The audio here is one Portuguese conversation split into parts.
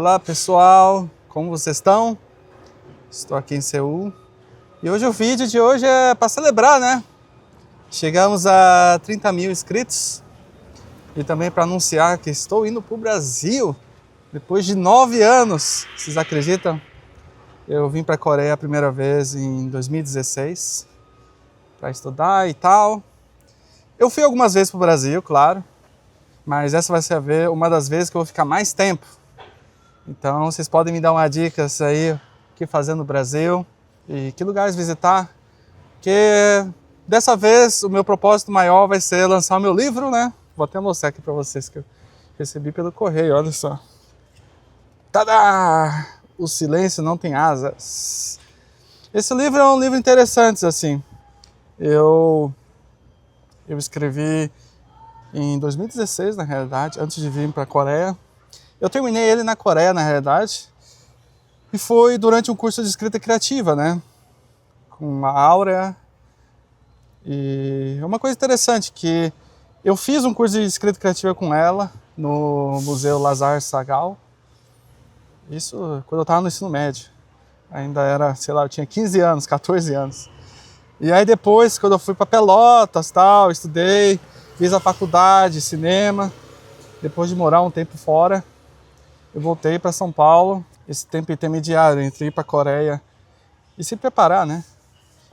Olá pessoal, como vocês estão? Estou aqui em Seul e hoje o vídeo de hoje é para celebrar, né? Chegamos a 30 mil inscritos e também para anunciar que estou indo para o Brasil depois de 9 anos, vocês acreditam? Eu vim para a Coreia a primeira vez em 2016 para estudar e tal. Eu fui algumas vezes para o Brasil, claro, mas essa vai ser uma das vezes que eu vou ficar mais tempo. Então vocês podem me dar uma dica aí, o que fazer no Brasil e que lugares visitar. Porque dessa vez o meu propósito maior vai ser lançar o meu livro, né? Vou até mostrar aqui para vocês que eu recebi pelo correio, olha só. Tadá! O silêncio não tem asas. Esse livro é um livro interessante, assim. Eu escrevi em 2016, na realidade, antes de vir para a Coreia. Eu terminei ele na Coreia, na realidade, e foi durante um curso de escrita criativa, né? Com a Áurea. E é uma coisa interessante que eu fiz um curso de escrita criativa com ela no Museu Lazar Sagal. Isso quando eu estava no ensino médio. Ainda era, sei lá, eu tinha 15 anos, 14 anos. E aí depois, quando eu fui para Pelotas, tal, estudei, fiz a faculdade, cinema. Depois de morar um tempo fora, eu voltei para São Paulo, esse tempo intermediário entre ir para a Coreia e se preparar, né?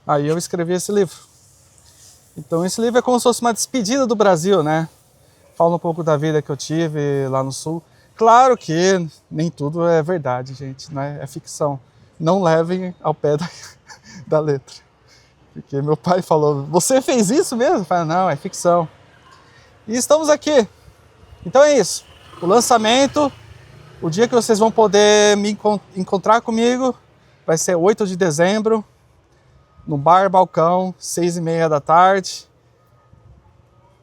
Aí eu escrevi esse livro. Então esse livro é como se fosse uma despedida do Brasil, né? Fala um pouco da vida que eu tive lá no Sul. Claro que nem tudo é verdade, gente, né? É ficção. Não levem ao pé da letra. Porque meu pai falou, você fez isso mesmo? Eu falei, não, é ficção. E estamos aqui. Então é isso. O lançamento... O dia que vocês vão poder me encontrar comigo vai ser 8 de dezembro, no Bar Balcão, 6h30 da tarde,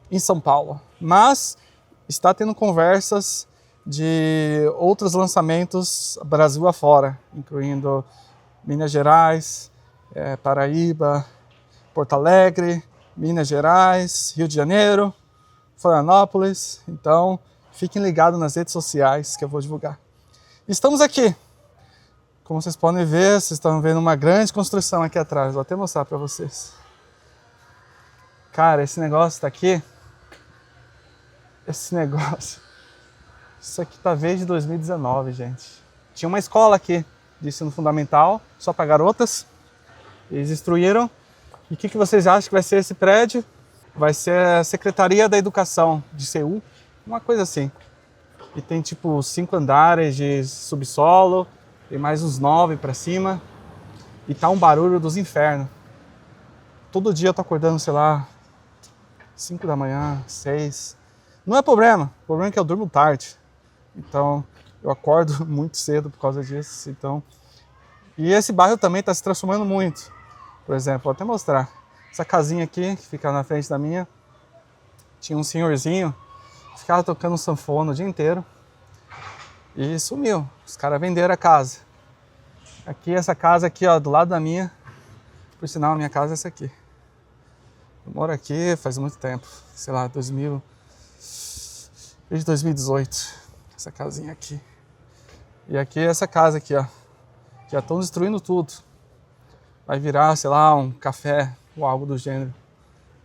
em São Paulo. Mas está tendo conversas de outros lançamentos Brasil afora, incluindo Minas Gerais, Paraíba, Porto Alegre, Minas Gerais, Rio de Janeiro, Florianópolis. Então... fiquem ligados nas redes sociais que eu vou divulgar. Estamos aqui. Como vocês podem ver, vocês estão vendo uma grande construção aqui atrás. Vou até mostrar para vocês. Cara, esse negócio tá aqui. Esse negócio. Isso aqui tá desde 2019, gente. Tinha uma escola aqui de ensino fundamental, só para garotas. Eles destruíram. E o que vocês acham que vai ser esse prédio? Vai ser a Secretaria da Educação de Seul. Uma coisa assim. E tem tipo 5 andares de subsolo, tem mais uns 9 para cima. E tá um barulho dos infernos. Todo dia eu tô acordando, sei lá, 5 da manhã, 6. Não é problema, o problema é que eu durmo tarde. Então eu acordo muito cedo por causa disso. Então... E esse bairro também está se transformando muito. Por exemplo, vou até mostrar. Essa casinha aqui, que fica na frente da minha, tinha um senhorzinho. Ficava tocando sanfona o dia inteiro e sumiu. Os caras venderam a casa. Aqui, essa casa aqui, ó, do lado da minha. Por sinal, a minha casa é essa aqui. Eu moro aqui faz muito tempo. Sei lá, desde 2018. Essa casinha aqui. E aqui, essa casa aqui, ó. Já estão destruindo tudo. Vai virar, sei lá, um café ou algo do gênero.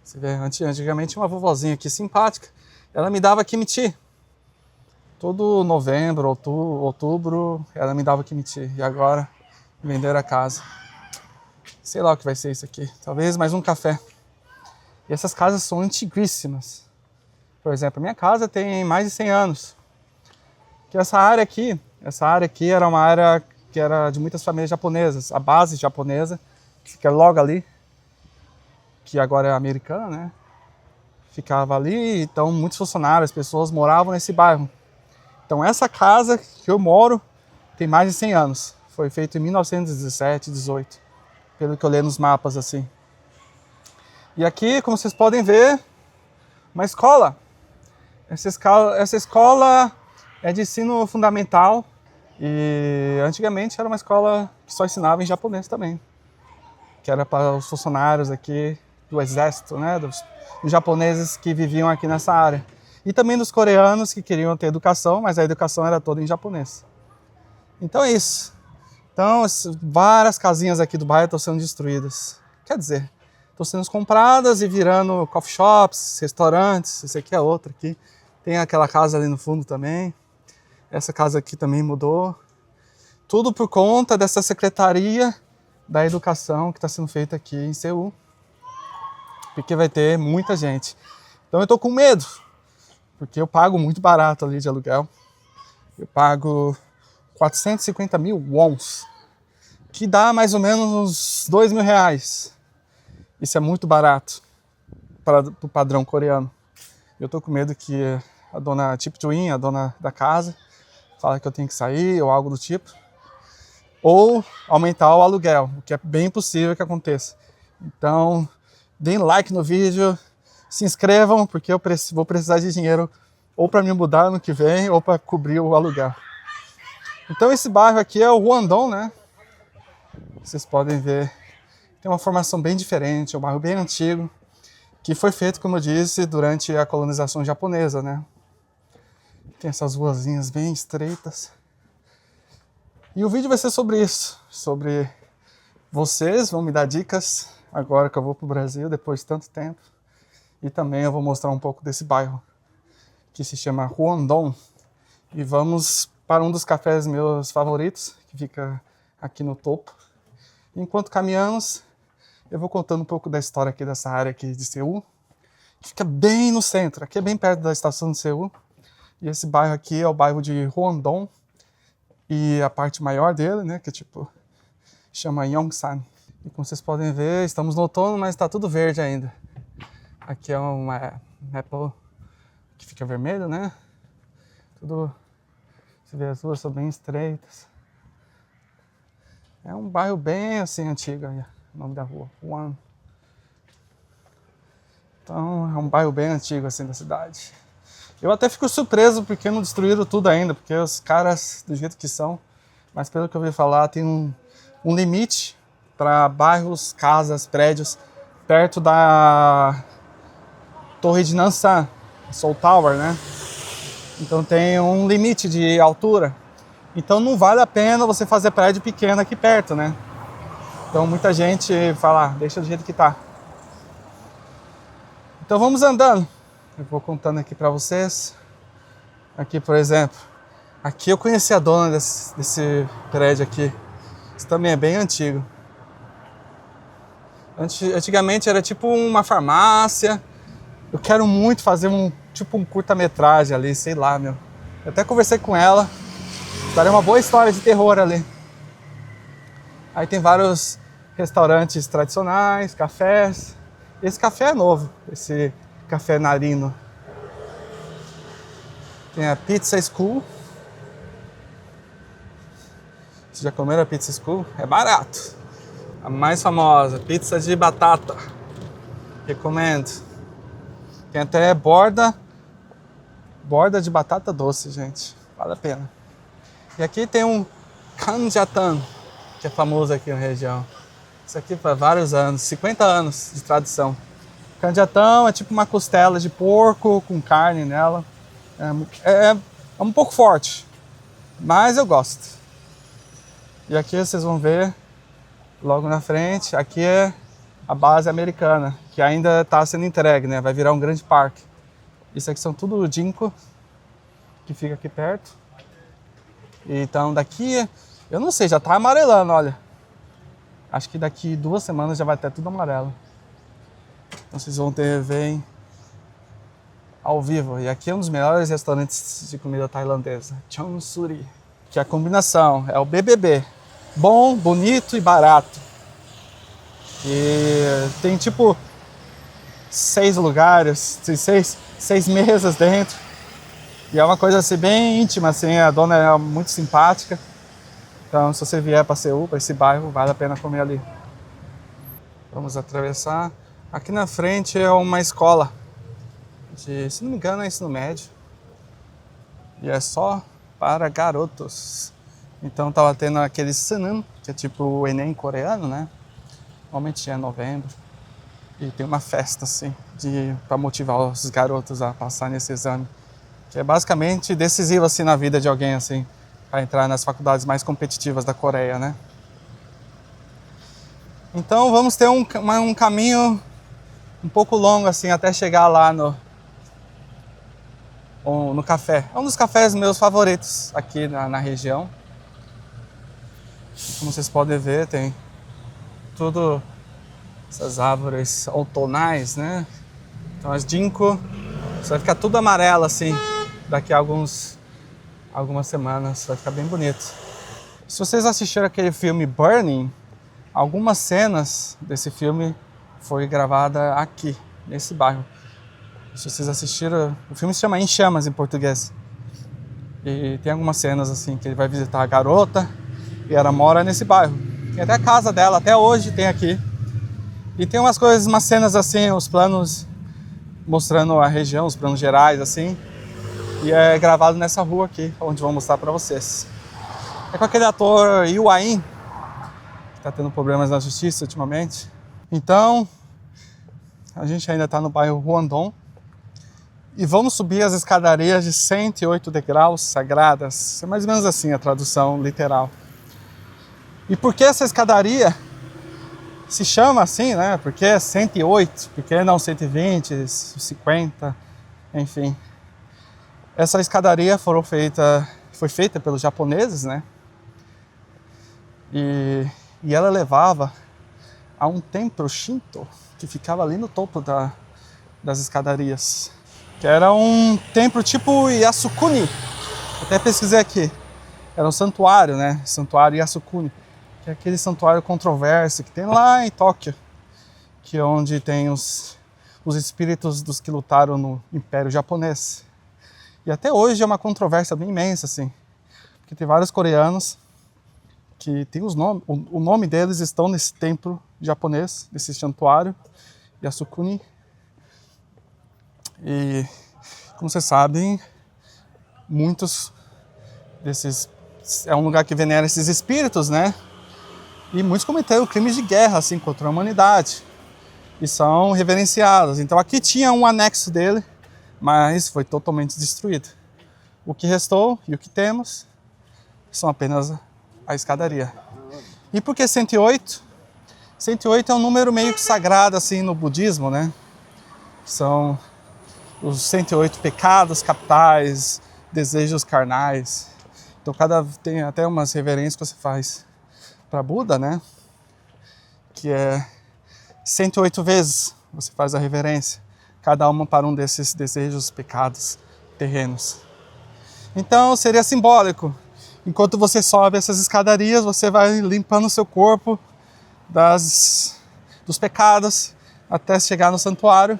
Você vê, antigamente uma vovozinha aqui simpática. Ela me dava kimchi. Todo novembro, outubro, ela me dava kimchi. E agora, venderam a casa. Sei lá o que vai ser isso aqui. Talvez mais um café. E essas casas são antiguíssimas. Por exemplo, a minha casa tem mais de 100 anos. Que essa área aqui era uma área que era de muitas famílias japonesas. A base japonesa, que fica logo ali, que agora é americana, né? Ficava ali, então muitos funcionários, pessoas moravam nesse bairro. Então essa casa que eu moro tem mais de 100 anos. Foi feito em 1917, 18, pelo que eu leio nos mapas assim. E aqui, como vocês podem ver, uma escola. Essa escola é de ensino fundamental e antigamente era uma escola que só ensinava em japonês também. Que era para os funcionários aqui do exército, né, dos japoneses que viviam aqui nessa área. E também dos coreanos que queriam ter educação, mas a educação era toda em japonês. Então é isso. Então, várias casinhas aqui do bairro estão sendo destruídas. Quer dizer, estão sendo compradas e virando coffee shops, restaurantes. Esse aqui é outro aqui. Tem aquela casa ali no fundo também. Essa casa aqui também mudou. Tudo por conta dessa Secretaria da Educação que está sendo feita aqui em Seul. Porque vai ter muita gente. Então eu tô com medo. Porque eu pago muito barato ali de aluguel. Eu pago 450 mil wons, que dá mais ou menos uns 2 mil reais. Isso é muito barato para o padrão coreano. Eu tô com medo que a dona Tip Twin, a dona da casa, fala que eu tenho que sair ou algo do tipo. Ou aumentar o aluguel, o que é bem possível que aconteça. Então, deem like no vídeo, se inscrevam, porque eu vou precisar de dinheiro ou para me mudar no que vem ou para cobrir o aluguel. Então esse bairro aqui é o Hwangdong, né? Vocês podem ver, tem uma formação bem diferente, é um bairro bem antigo, que foi feito, como eu disse, durante a colonização japonesa, né? Tem essas ruazinhas bem estreitas. E o vídeo vai ser sobre isso, sobre vocês vão me dar dicas agora que eu vou pro Brasil, depois de tanto tempo. E também eu vou mostrar um pouco desse bairro, que se chama Hwangdong. E vamos para um dos cafés meus favoritos, que fica aqui no topo. Enquanto caminhamos, eu vou contando um pouco da história aqui dessa área aqui de Seul, que fica bem no centro, aqui é bem perto da estação de Seul. E esse bairro aqui é o bairro de Hwangdong, e a parte maior dele, né, que tipo, chama Yongsan. E como vocês podem ver, estamos no outono, mas está tudo verde ainda. Aqui é uma apple que fica vermelho, né? Tudo, você vê, as ruas são bem estreitas. É um bairro bem assim antigo aí, o nome da rua, Hwang. Então é um bairro bem antigo assim da cidade. Eu até fico surpreso porque não destruíram tudo ainda, porque os caras, do jeito que são, mas pelo que eu ouvi falar, tem um limite para bairros, casas, prédios perto da Torre de Nansan, Seoul Tower, né? Então tem um limite de altura. Então não vale a pena você fazer prédio pequeno aqui perto, né? Então muita gente fala, deixa do jeito que tá. Então vamos andando. Eu vou contando aqui pra vocês. Aqui, por exemplo, aqui eu conheci a dona desse prédio aqui. Isso também é bem antigo. Antigamente era tipo uma farmácia. Eu quero muito fazer um curta-metragem ali, sei lá, meu. Eu até conversei com ela. Daria uma boa história de terror ali. Aí tem vários restaurantes tradicionais, cafés. Esse café é novo, esse café Narino. Tem a Pizza School. Vocês já comeram a Pizza School? É barato. A mais famosa, pizza de batata. Recomendo. Tem até borda de batata doce, gente. Vale a pena. E aqui tem um Kanjatan, que é famoso aqui na região. Isso aqui para vários anos, 50 anos de tradição. Kanjatan é tipo uma costela de porco com carne nela. É um pouco forte, mas eu gosto. E aqui vocês vão ver, logo na frente, aqui é a base americana, que ainda está sendo entregue, né? Vai virar um grande parque. Isso aqui são tudo ginkgo, que fica aqui perto. Então daqui, eu não sei, já tá amarelando, olha. Acho que daqui 2 semanas já vai ter tudo amarelo. Então vocês vão ver ao vivo. E aqui é um dos melhores restaurantes de comida tailandesa, Chonsuri. Que é a combinação, é o BBB. Bom, bonito e barato. E tem tipo 6 lugares, 6 mesas dentro. E é uma coisa assim bem íntima, assim, a dona é muito simpática. Então se você vier para Seul, para esse bairro, vale a pena comer ali. Vamos atravessar. Aqui na frente é uma escola se não me engano é ensino médio. E é só para garotos. Então tava tendo aquele Sunan, que é tipo o Enem coreano, né? Normalmente é novembro. E tem uma festa assim, para motivar os garotos a passar nesse exame. Que é basicamente decisivo assim na vida de alguém assim. para entrar nas faculdades mais competitivas da Coreia, né? Então vamos ter um caminho um pouco longo assim até chegar lá no café. É um dos cafés meus favoritos aqui na região. Como vocês podem ver, tem tudo essas árvores outonais, né? Então as ginkgo, vai ficar tudo amarelo assim daqui a algumas semanas, vai ficar bem bonito. Se vocês assistiram aquele filme Burning, algumas cenas desse filme foi gravada aqui, nesse bairro. Se vocês assistiram, o filme se chama Em Chamas em português. E tem algumas cenas assim que ele vai visitar a garota e ela mora nesse bairro. Tem até a casa dela, até hoje tem aqui. E tem umas cenas assim, os planos mostrando a região, os planos gerais assim. E é gravado nessa rua aqui, onde vou mostrar pra vocês. É com aquele ator Yoo Ah-in, que tá tendo problemas na justiça ultimamente. Então, a gente ainda tá no bairro Hwangdong. E vamos subir as escadarias de 108 degraus sagradas. É mais ou menos assim a tradução literal. E por que essa escadaria se chama assim, né? Porque é 108, porque não 120, 50, enfim. Essa escadaria foi feita pelos japoneses, né? E ela levava a um templo Shinto que ficava ali no topo das escadarias. Que era um templo tipo Yasukuni. Até pesquisei aqui. Era um santuário, né? Santuário Yasukuni. Que é aquele santuário controverso que tem lá em Tóquio. Que é onde tem os espíritos dos que lutaram no Império Japonês. E até hoje é uma controvérsia bem imensa, assim. Porque tem vários coreanos que tem os nomes. O nome deles estão nesse templo japonês, nesse santuário Yasukuni. E, como vocês sabem, muitos desses... É um lugar que venera esses espíritos, né? E muitos cometeram crimes de guerra, assim, contra a humanidade. E são reverenciados. Então aqui tinha um anexo dele, mas foi totalmente destruído. O que restou e o que temos são apenas a escadaria. E por que 108? 108 é um número meio que sagrado, assim, no budismo, né? São os 108 pecados capitais, desejos carnais. Então tem até umas reverências que você faz para Buda, né? Que é 108 vezes você faz a reverência, cada uma para um desses desejos, pecados terrenos. Então seria simbólico. Enquanto você sobe essas escadarias, você vai limpando o seu corpo dos pecados até chegar no santuário,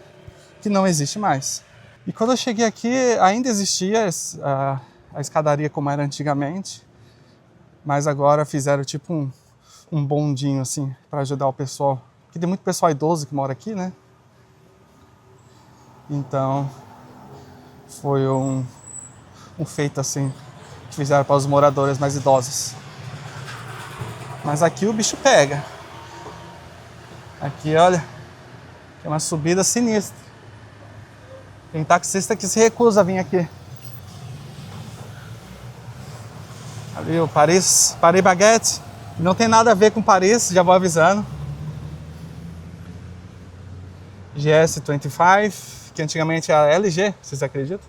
que não existe mais. E quando eu cheguei aqui, ainda existia a escadaria como era antigamente, mas agora fizeram tipo um bondinho assim, para ajudar o pessoal. Porque tem muito pessoal idoso que mora aqui, né? Então, foi um feito assim, que fizeram para os moradores mais idosos. Mas aqui o bicho pega. Aqui, olha, tem uma subida sinistra. Tem taxista que se recusa a vir aqui. Ali o Paris Baguette. Não tem nada a ver com Paris, já vou avisando. GS25, que antigamente era LG, vocês acreditam?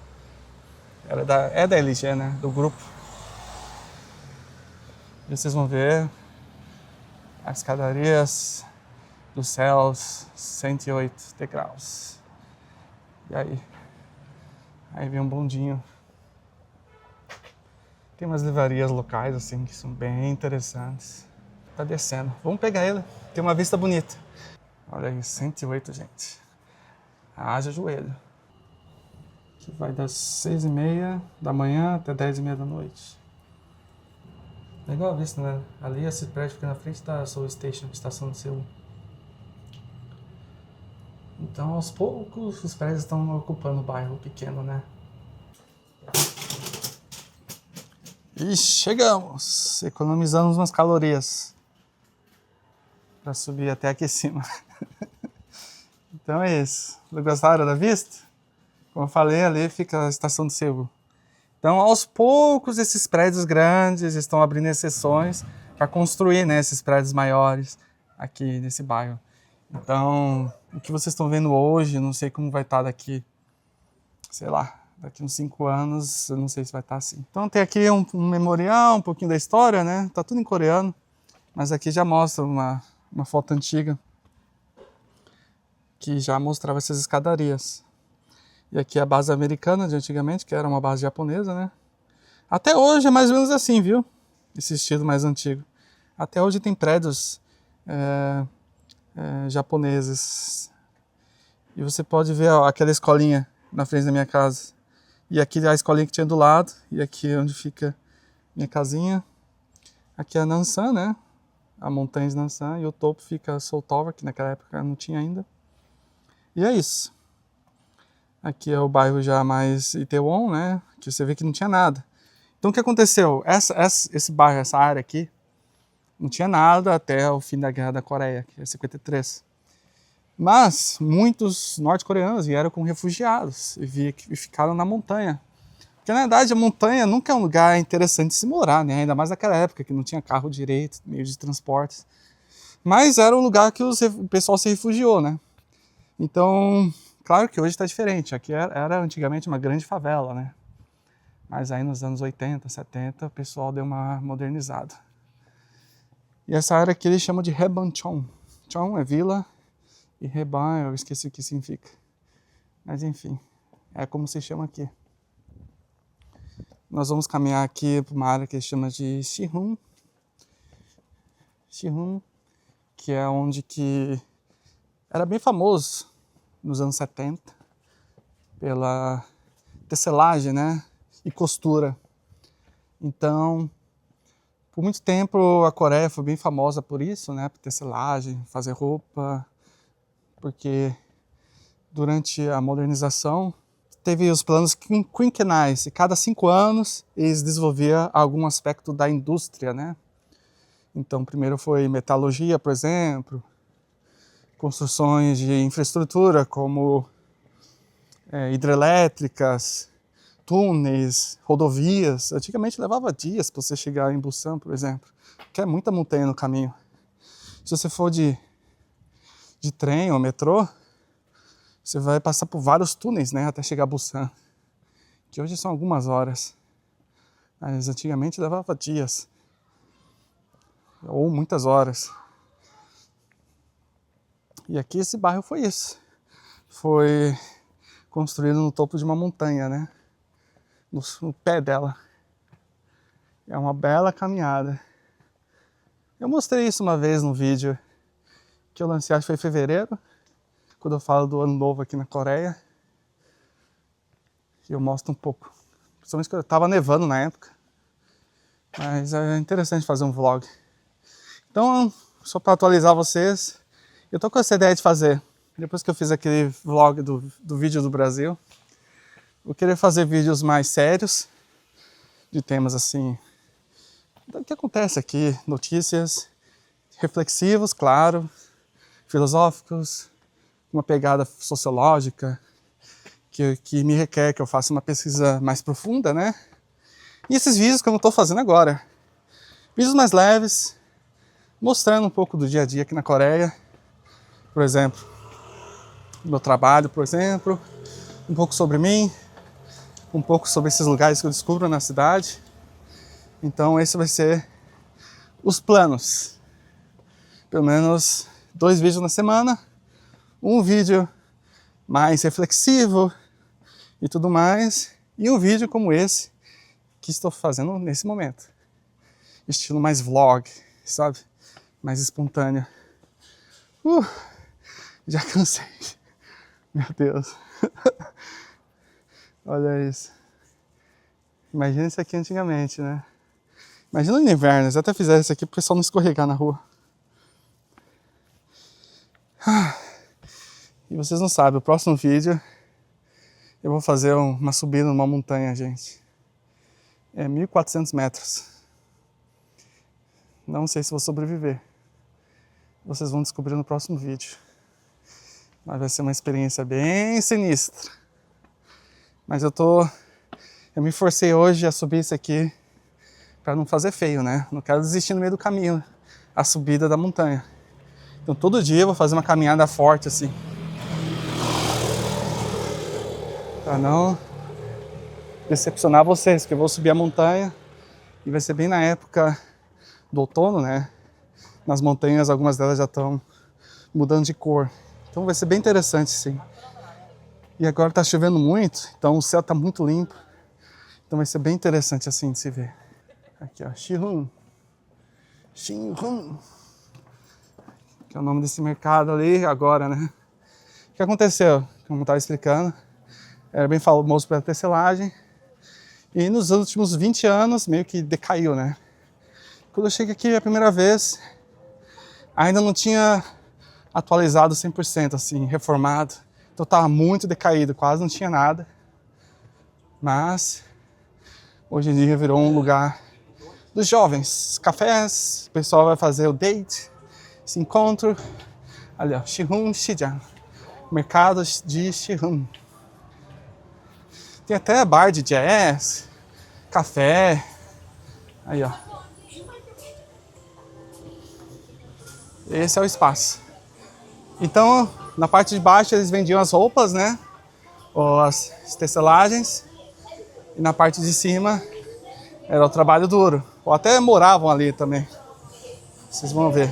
É da LG, né? Do grupo. E vocês vão ver as escadarias dos céus, 108 degraus. E aí vem um bondinho. Tem umas livrarias locais assim que são bem interessantes. Tá descendo. Vamos pegar ele. Tem uma vista bonita. Olha aí, 108, gente. Haja joelho. Que vai das 6h30 da manhã até 10h30 da noite. Legal a vista, né? Ali esse prédio fica na frente da Seoul Station, estação de Seul. Então, aos poucos, os prédios estão ocupando o bairro pequeno, né? E chegamos! Economizamos umas calorias para subir até aqui em cima. Então é isso. Gostaram da vista? Como eu falei, ali fica a estação de Seul. Então, aos poucos, esses prédios grandes estão abrindo exceções para construir, né, esses prédios maiores aqui nesse bairro. Então, o que vocês estão vendo hoje, não sei como vai estar daqui, sei lá, daqui uns 5 anos, eu não sei se vai estar assim. Então tem aqui um memorial, um pouquinho da história, né? Tá tudo em coreano, mas aqui já mostra uma foto antiga que já mostrava essas escadarias. E aqui é a base americana de antigamente, que era uma base japonesa, né? Até hoje é mais ou menos assim, viu? Esse estilo mais antigo. Até hoje tem prédios japoneses. E você pode ver, ó, aquela escolinha na frente da minha casa. E aqui a escolinha que tinha do lado. E aqui é onde fica minha casinha. Aqui é a Nansan, né? A montanha de Nansan. E o topo fica Seoul Tower, que naquela época não tinha ainda. E é isso. Aqui é o bairro já mais Itaewon, né? Que você vê que não tinha nada. Então o que aconteceu? Esse bairro, essa área aqui, não tinha nada até o fim da Guerra da Coreia, que é 53. Mas muitos norte-coreanos vieram como refugiados e ficaram na montanha. Porque na verdade a montanha nunca é um lugar interessante de se morar, né? Ainda mais naquela época que não tinha carro direito, meio de transportes. Mas era um lugar que o pessoal se refugiou, né? Então, claro que hoje está diferente. Aqui era antigamente uma grande favela, né? Mas aí nos anos 80, 70, o pessoal deu uma modernizada. E essa área aqui eles chamam de Haebancheon. Cheon é vila e Haeban eu esqueci o que significa. Mas enfim, é como se chama aqui. Nós vamos caminhar aqui para uma área que eles chamam de Siheung. Siheung, que é onde que era bem famoso nos anos 70 pela tecelagem, né? E costura. Então, por muito tempo a Coreia foi bem famosa por isso, né? Por tecelagem, fazer roupa, porque durante a modernização teve os planos quinquenais, e cada 5 anos eles desenvolviam algum aspecto da indústria, né? Então, primeiro foi metalurgia, por exemplo, construções de infraestrutura como hidrelétricas, túneis, rodovias. Antigamente levava dias para você chegar em Busan, por exemplo, porque é muita montanha no caminho. Se você for de trem ou metrô, você vai passar por vários túneis, né, até chegar a Busan, que hoje são algumas horas, mas antigamente levava dias, ou muitas horas. E aqui esse bairro foi isso, foi construído no topo de uma montanha, né, no pé dela. É uma bela caminhada. Eu mostrei isso uma vez no vídeo que eu lancei, acho que foi em fevereiro, quando eu falo do ano novo aqui na Coreia. E eu mostro um pouco. Principalmente que eu tava nevando na época. Mas é interessante fazer um vlog. Então, só para atualizar vocês, eu tô com essa ideia de fazer. Depois que eu fiz aquele vlog do vídeo do Brasil, eu queria fazer vídeos mais sérios, de temas assim, do que acontece aqui, notícias, reflexivos, claro, filosóficos, uma pegada sociológica, que me requer que eu faça uma pesquisa mais profunda, né? E esses vídeos que eu não estou fazendo agora. Vídeos mais leves, mostrando um pouco do dia a dia aqui na Coreia, por exemplo, do meu trabalho, por exemplo, um pouco sobre mim, um pouco sobre esses lugares que eu descubro na cidade. Então esse vai ser os planos. Pelo menos 2 vídeos na semana, um vídeo mais reflexivo e tudo mais, e um vídeo como esse que estou fazendo nesse momento. Estilo mais vlog, sabe? Mais espontâneo. Já cansei. Meu Deus. Olha isso. Imagina isso aqui antigamente, né? Imagina no inverno, eles até fizeram isso aqui para o pessoal não escorregar na rua. E vocês não sabem, o próximo vídeo eu vou fazer uma subida numa montanha, gente. É 1.400 metros. Não sei se vou sobreviver. Vocês vão descobrir no próximo vídeo. Mas vai ser uma experiência bem sinistra. Mas eu tô Eu me forcei hoje a subir isso aqui para não fazer feio, né? Não quero desistir no meio do caminho, a subida da montanha. Então todo dia eu vou fazer uma caminhada forte assim. Para não decepcionar vocês, que eu vou subir a montanha e vai ser bem na época do outono, né? Nas montanhas, algumas delas já estão mudando de cor. Então vai ser bem interessante, sim. E agora tá chovendo muito, então o céu tá muito limpo. Então vai ser bem interessante assim de se ver. Aqui, ó, Xirun. Xirun. Que é o nome desse mercado ali agora, né? O que aconteceu? Como eu estava explicando, era bem famoso pela tecelagem. E nos últimos 20 anos meio que decaiu, né? Quando eu cheguei aqui a primeira vez, ainda não tinha atualizado 100%, assim, reformado. Então estava muito decaído, quase não tinha nada. Mas hoje em dia virou um lugar dos jovens. Cafés, o pessoal vai fazer o date, esse encontro. Ali, ó, Xirun Shijian, mercado de Xirun. Tem até bar de jazz, café. Aí, ó. Esse é o espaço. Então, na parte de baixo eles vendiam as roupas, né? Ou as tecelagens. E na parte de cima era o trabalho duro. Ou até moravam ali também. Vocês vão ver.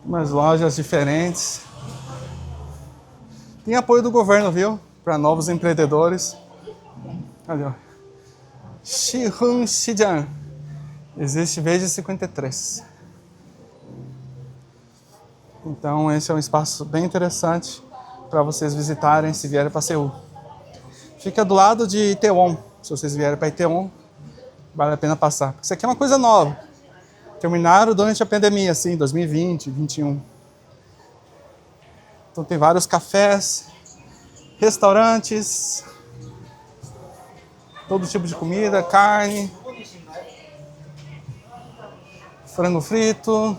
Umas lojas diferentes. Tem apoio do governo, viu? Para novos empreendedores. Ali, ó. Xirun Shijian. Existe desde 53. Então esse é um espaço bem interessante para vocês visitarem se vierem para Seul. Fica do lado de Itaewon. Se vocês vierem para Itaewon, vale a pena passar. Isso aqui é uma coisa nova. Terminaram durante a pandemia, assim, 2020, 2021. Então tem vários cafés, restaurantes, todo tipo de comida, carne, frango frito.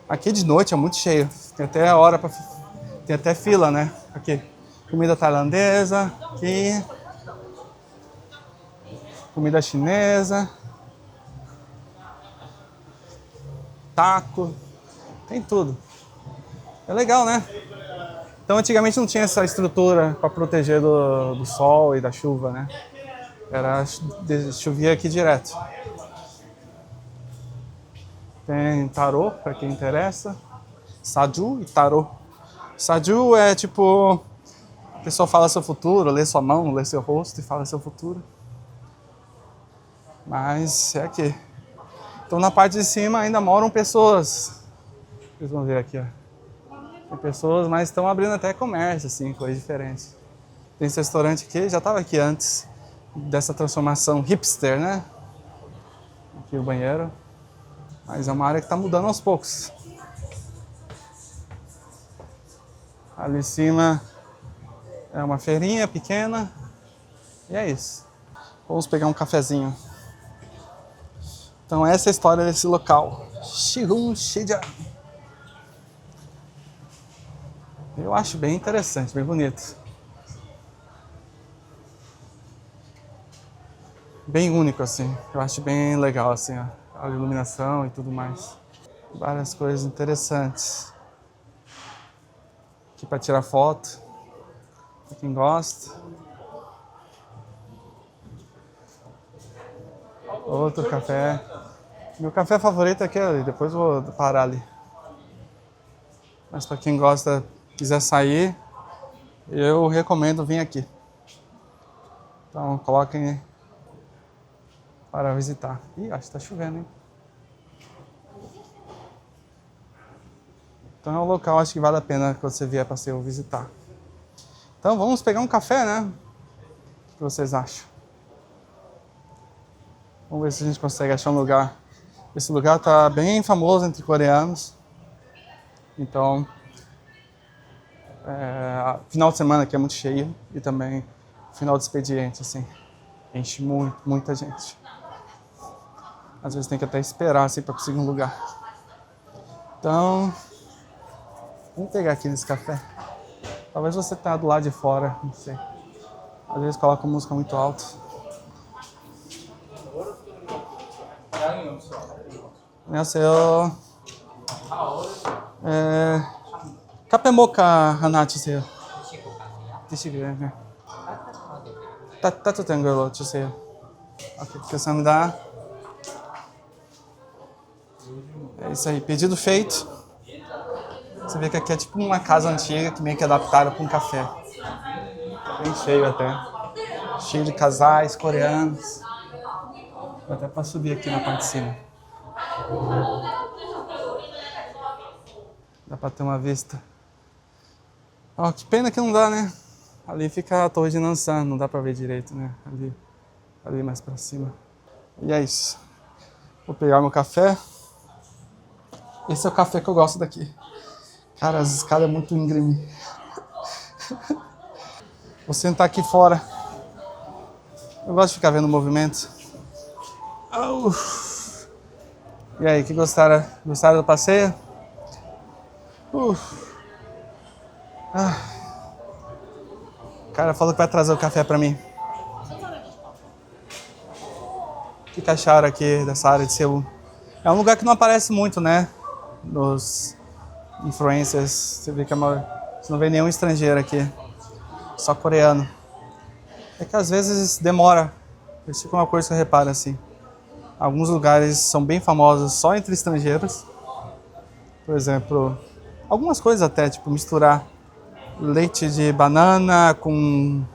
Aqui de noite é muito cheio. Tem até a hora para, tem até fila, né? Aqui, comida tailandesa, aqui, comida chinesa, taco, tem tudo. É legal, né? Então antigamente não tinha essa estrutura para proteger do sol e da chuva, né? Chovia aqui direto. Tem tarô, para quem interessa. Saju e tarô. Saju é tipo, a pessoa fala seu futuro, lê sua mão, lê seu rosto e fala seu futuro. Mas é aqui. Então na parte de cima ainda moram pessoas. Vocês vão ver aqui, ó. Tem pessoas, mas estão abrindo até comércio, assim, coisas diferentes. Tem esse restaurante aqui, já estava aqui antes dessa transformação hipster, né? Aqui o banheiro. Mas é uma área que está mudando aos poucos. Ali em cima é uma feirinha pequena. E é isso. Vamos pegar um cafezinho. Então essa é a história desse local. Xirun Shijian. Eu acho bem interessante, bem bonito. Bem único, assim. Eu acho bem legal, assim, a iluminação e tudo mais. Várias coisas interessantes. Aqui para tirar foto, para quem gosta. Outro café. Meu café favorito é aquele ali, depois eu vou parar ali. Mas para quem gosta, quiser sair, eu recomendo vir aqui. Então coloquem para visitar. Ih, acho que tá chovendo, hein? Então é um local, acho que vale a pena que você vier para Seul visitar. Então vamos pegar um café, né? O que vocês acham? Vamos ver se a gente consegue achar um lugar. Esse lugar tá bem famoso entre coreanos. Então, final de semana aqui é muito cheio. E também final de expediente, assim. Enche muita gente. Às vezes tem que até esperar, assim, para conseguir um lugar. Então, vamos pegar aqui nesse café. Talvez você tá do lado de fora, não sei. Às vezes coloca música muito alta. 안녕하세요. 카페 모카 하나 주세요. 드시고 가세요. 따뜻한 걸로 주세요. Ok, 감사합니다. É isso aí, pedido feito. Você vê que aqui é tipo uma casa antiga que meio que adaptaram para um café. Bem cheio até. Cheio de casais coreanos. Vou até para subir aqui na parte de cima. Dá para ter uma vista. Ó, que pena que não dá, né? Ali fica a Torre de Nansan, não dá para ver direito, né? Ali mais para cima. E é isso. Vou pegar meu café. Esse é o café que eu gosto daqui. Cara, as escadas é muito íngreme. Vou sentar aqui fora. Eu gosto de ficar vendo o movimento. E aí, que gostaram? Gostaram do passeio? O cara falou que vai trazer o café pra mim. O que acharam aqui dessa área de Seul? É um lugar que não aparece muito, né? Nos influencers. Você vê que você não vê nenhum estrangeiro aqui. Só coreano. É que às vezes demora. Isso é uma coisa que eu reparo assim. Alguns lugares são bem famosos só entre estrangeiros. Por exemplo, algumas coisas até, tipo misturar leite de banana com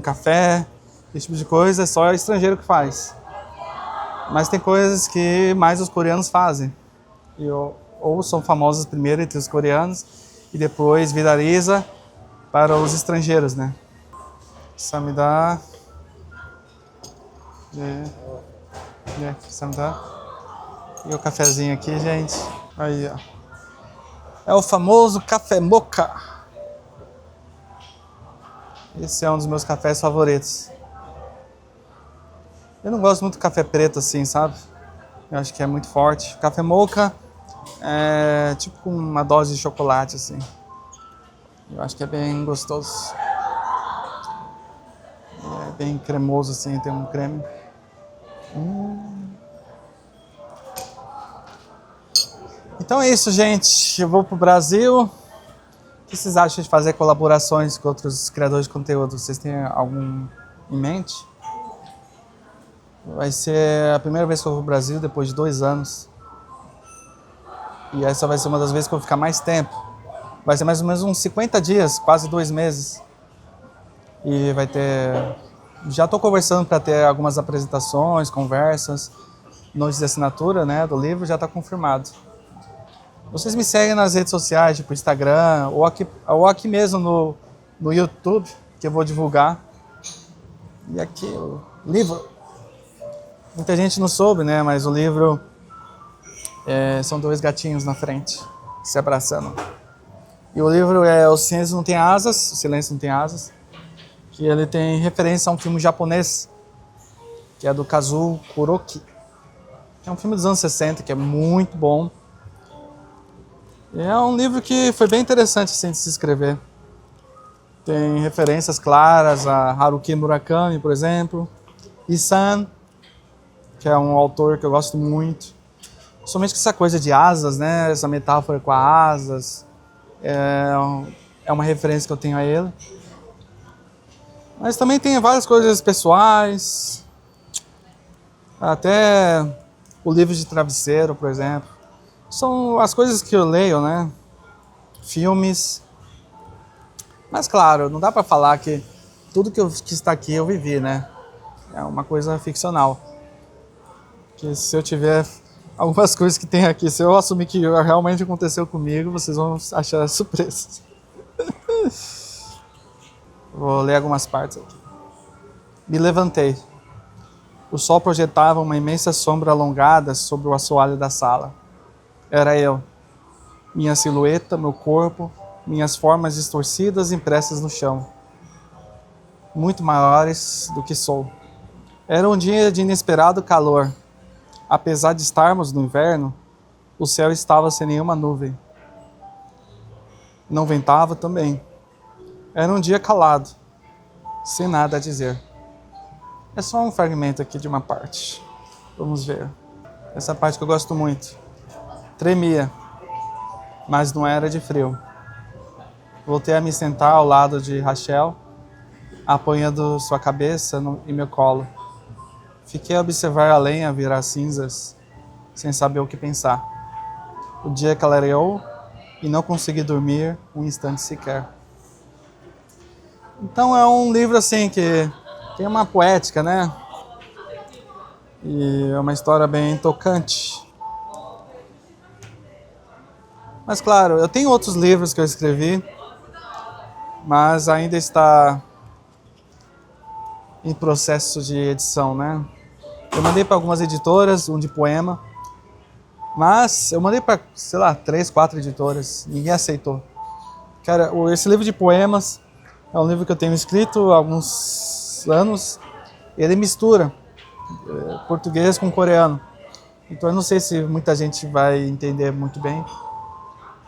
café, esse tipo de coisa, é só estrangeiro que faz. Mas tem coisas que mais os coreanos fazem. Ou são famosas primeiro entre os coreanos e depois viraliza para os estrangeiros, né? Samida. Samida. E o cafezinho aqui, gente. Aí, ó. É o famoso café mocha. Esse é um dos meus cafés favoritos. Eu não gosto muito de café preto assim, sabe? Eu acho que é muito forte. Café mocha é tipo com uma dose de chocolate, assim. Eu acho que é bem gostoso. É bem cremoso, assim, tem um creme. Então é isso, gente. Eu vou pro Brasil. O que vocês acham de fazer colaborações com outros criadores de conteúdo? Vocês têm algum em mente? Vai ser a primeira vez que eu vou pro Brasil depois de 2 anos. E essa vai ser uma das vezes que eu vou ficar mais tempo. Vai ser mais ou menos uns 50 dias, quase 2 meses. E vai ter... Já estou conversando para ter algumas apresentações, conversas, notes de assinatura, né, do livro, já está confirmado. Vocês me seguem nas redes sociais, tipo Instagram, ou aqui mesmo no YouTube, que eu vou divulgar. E aqui o livro. Muita gente não soube, né, mas o livro são 2 gatinhos na frente, se abraçando. E o livro é O Silêncio Não Tem Asas, O Silêncio Não Tem Asas, que ele tem referência a um filme japonês, que é do Kazuo Kuroki. É um filme dos anos 60, que é muito bom. E é um livro que foi bem interessante assim, de se escrever. Tem referências claras a Haruki Murakami, por exemplo. Isan, que é um autor que eu gosto muito. Somente com essa coisa de asas, né? Essa metáfora com as asas. É uma referência que eu tenho a ele. Mas também tem várias coisas pessoais. Até o livro de travesseiro, por exemplo. São as coisas que eu leio, né? Filmes. Mas claro, não dá pra falar que tudo que está aqui eu vivi, né? É uma coisa ficcional. Que se eu tiver algumas coisas que tem aqui, se eu assumir que realmente aconteceu comigo, vocês vão achar surpresas. Vou ler algumas partes aqui. Me levantei. O sol projetava uma imensa sombra alongada sobre o assoalho da sala. Era eu. Minha silhueta, meu corpo, minhas formas distorcidas impressas no chão. Muito maiores do que sou. Era um dia de inesperado calor. Apesar de estarmos no inverno, o céu estava sem nenhuma nuvem. Não ventava também. Era um dia calado, sem nada a dizer. É só um fragmento aqui de uma parte. Vamos ver. Essa parte que eu gosto muito. Tremia, mas não era de frio. Voltei a me sentar ao lado de Rachel, apoiando sua cabeça em meu colo. Fiquei a observar a lenha virar cinzas, sem saber o que pensar. O dia clareou e não consegui dormir um instante sequer. Então é um livro assim que tem uma poética, né? E é uma história bem tocante. Mas claro, eu tenho outros livros que eu escrevi, mas ainda está em processo de edição, né? Eu mandei para algumas editoras, um de poema, mas eu mandei para, sei lá, 3, 4 editoras, ninguém aceitou. Cara, esse livro de poemas é um livro que eu tenho escrito há alguns anos, ele mistura português com coreano. Então eu não sei se muita gente vai entender muito bem,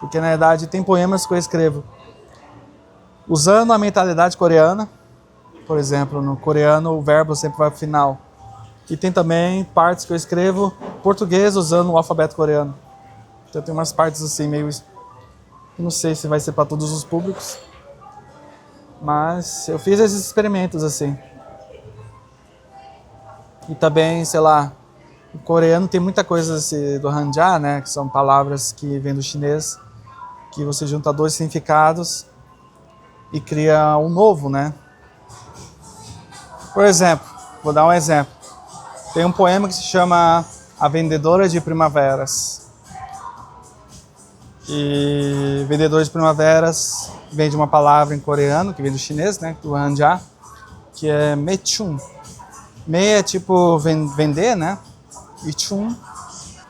porque na verdade tem poemas que eu escrevo usando a mentalidade coreana. Por exemplo, no coreano o verbo sempre vai para o final. E tem também partes que eu escrevo português usando o alfabeto coreano. Então tem umas partes assim meio... Não sei se vai ser para todos os públicos, mas eu fiz esses experimentos assim. E também, sei lá, o coreano tem muita coisa assim, do hanja, né, que são palavras que vêm do chinês, que você junta dois significados e cria um novo, né? Por exemplo, vou dar um exemplo. Tem um poema que se chama A Vendedora de Primaveras. E vendedor de primaveras vem de uma palavra em coreano, que vem do chinês, né, do hanja, que é mechun. Me é tipo vender, né? E chun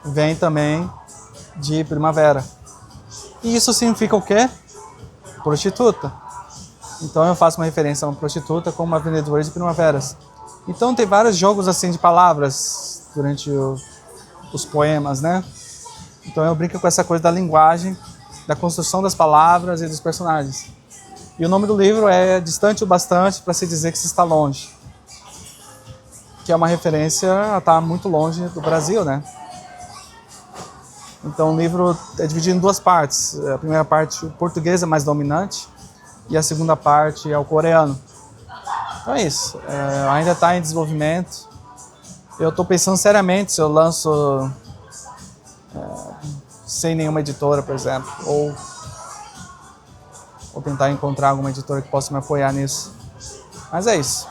vem também de primavera. E isso significa o quê? Prostituta. Então eu faço uma referência a uma prostituta como uma vendedora de primaveras. Então tem vários jogos assim de palavras durante os poemas, né? Então eu brinco com essa coisa da linguagem, da construção das palavras e dos personagens. E o nome do livro é Distante o Bastante para se dizer que se está longe. Que é uma referência a estar muito longe do Brasil, né? Então o livro é dividido em duas partes. A primeira parte, o português é mais dominante, e a segunda parte é o coreano. Então é isso. Ainda está em desenvolvimento. Eu estou pensando seriamente se eu lanço sem nenhuma editora, por exemplo, ou tentar encontrar alguma editora que possa me apoiar nisso. Mas é isso.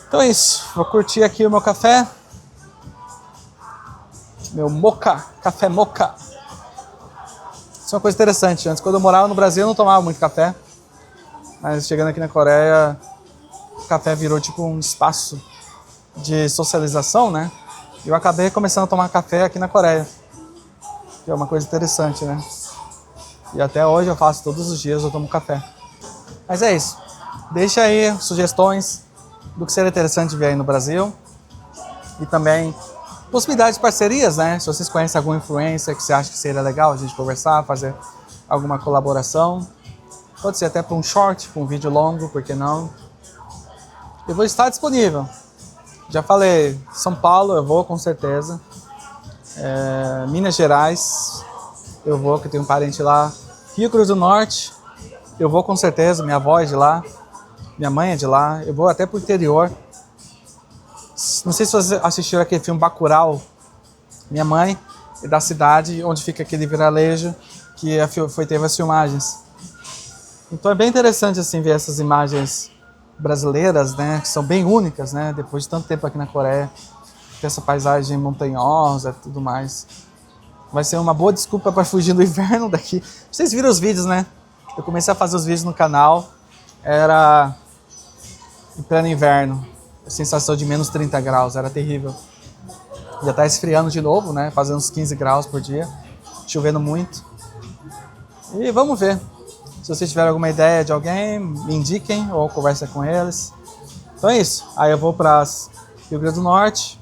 Então é isso. Vou curtir aqui o meu café. Meu mocha, café mocha. Isso é uma coisa interessante. Antes, quando eu morava no Brasil, eu não tomava muito café. Mas chegando aqui na Coreia, o café virou tipo um espaço de socialização, né? E eu acabei começando a tomar café aqui na Coreia. Que é uma coisa interessante, né? E até hoje eu faço todos os dias, eu tomo café. Mas é isso. Deixa aí sugestões do que seria interessante ver aí no Brasil. E também possibilidades de parcerias, né? Se vocês conhecem algum influencer que você acha que seria legal a gente conversar, fazer alguma colaboração. Pode ser até para um short, para um vídeo longo, por que não? Eu vou estar disponível. Já falei, São Paulo eu vou com certeza. Minas Gerais, eu vou, que eu tenho um parente lá. Rio Grande do Norte, eu vou com certeza, minha avó é de lá, minha mãe é de lá. Eu vou até pro interior. Não sei se vocês assistiram aquele filme Bacurau. Minha mãe é da cidade onde fica aquele vilarejo que teve as filmagens. Então é bem interessante assim ver essas imagens brasileiras, né, que são bem únicas, né, depois de tanto tempo aqui na Coreia, ter essa paisagem montanhosa e tudo mais. Vai ser uma boa desculpa para fugir do inverno daqui. Vocês viram os vídeos, né? Eu comecei a fazer os vídeos no canal, era em pleno inverno, a sensação de menos 30 graus, era terrível. Já tá esfriando de novo, né, fazendo uns 15 graus por dia, chovendo muito. E vamos ver. Se vocês tiverem alguma ideia de alguém, me indiquem ou conversa com eles. Então é isso. Aí eu vou para Rio Grande do Norte.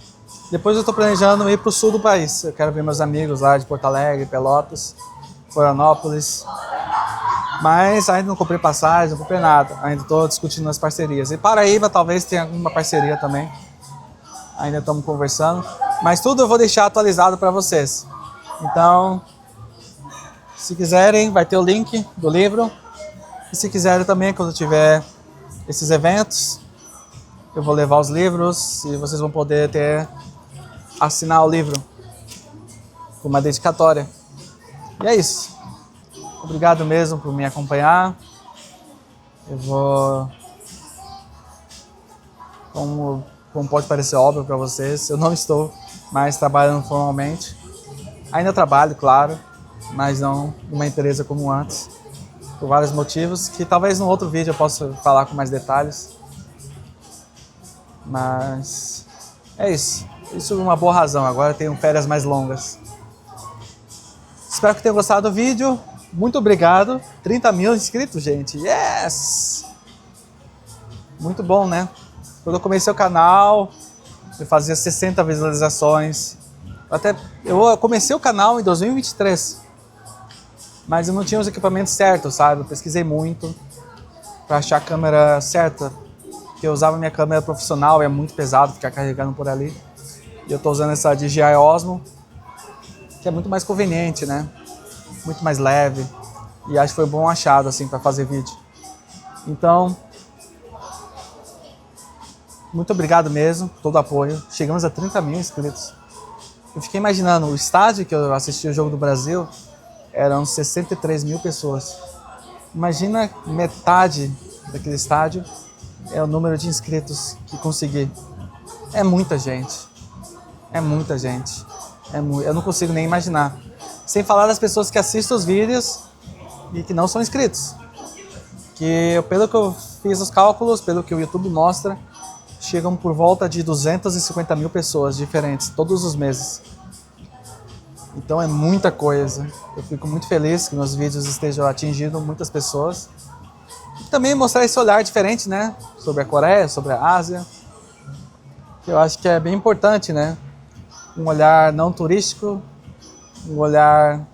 Depois eu estou planejando ir para o sul do país. Eu quero ver meus amigos lá de Porto Alegre, Pelotas, Florianópolis. Mas ainda não comprei passagem, não comprei nada. Ainda estou discutindo as parcerias. E Paraíba talvez tenha alguma parceria também. Ainda estamos conversando. Mas tudo eu vou deixar atualizado para vocês. Então, se quiserem, vai ter o link do livro. E se quiserem também, quando tiver esses eventos, eu vou levar os livros e vocês vão poder assinar o livro com uma dedicatória. E é isso. Obrigado mesmo por me acompanhar. Eu vou... Como pode parecer óbvio para vocês, eu não estou mais trabalhando formalmente. Ainda trabalho, claro, mas não numa empresa como antes. Por vários motivos, que talvez no outro vídeo eu possa falar com mais detalhes. Mas é isso. Isso é uma boa razão. Agora eu tenho férias mais longas. Espero que tenham gostado do vídeo. Muito obrigado. 30 mil inscritos, gente. Yes! Muito bom, né? Quando eu comecei o canal, eu fazia 60 visualizações. Eu comecei o canal em 2023. Mas eu não tinha os equipamentos certos, sabe? Eu pesquisei muito para achar a câmera certa. Porque eu usava minha câmera profissional, é muito pesado ficar carregando por ali. E eu tô usando essa DJI Osmo, que é muito mais conveniente, né? Muito mais leve. E acho que foi um bom achado, assim, para fazer vídeo. Então, muito obrigado mesmo por todo o apoio. Chegamos a 30 mil inscritos. Eu fiquei imaginando, o estádio que eu assisti o Jogo do Brasil eram 63 mil pessoas. Imagina metade daquele estádio é o número de inscritos que consegui. É muita gente. É muita gente. Eu não consigo nem imaginar. Sem falar das pessoas que assistem os vídeos e que não são inscritos. Que pelo que eu fiz os cálculos, pelo que o YouTube mostra, chegam por volta de 250 mil pessoas diferentes todos os meses. Então é muita coisa. Eu fico muito feliz que meus vídeos estejam atingindo muitas pessoas. E também mostrar esse olhar diferente, né? Sobre a Coreia, sobre a Ásia. Que eu acho que é bem importante, né? Um olhar não turístico, um olhar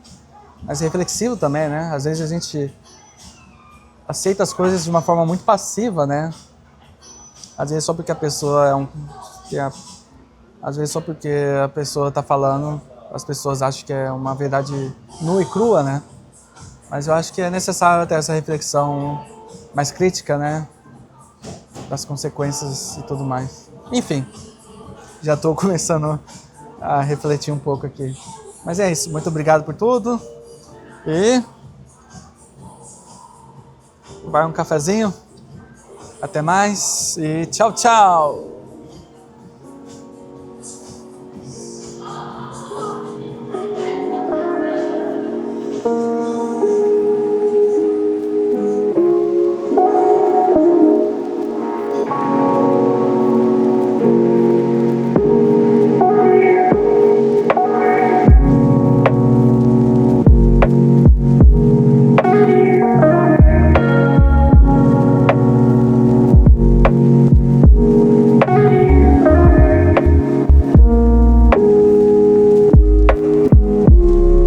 mais reflexivo também, né? Às vezes a gente aceita as coisas de uma forma muito passiva, né? Às vezes só porque a pessoa às vezes só porque a pessoa está falando, as pessoas acham que é uma verdade nua e crua, né? Mas eu acho que é necessário ter essa reflexão mais crítica, né? Das consequências e tudo mais. Enfim, já estou começando a refletir um pouco aqui. Mas é isso, muito obrigado por tudo. E vai um cafezinho. Até mais e tchau, tchau!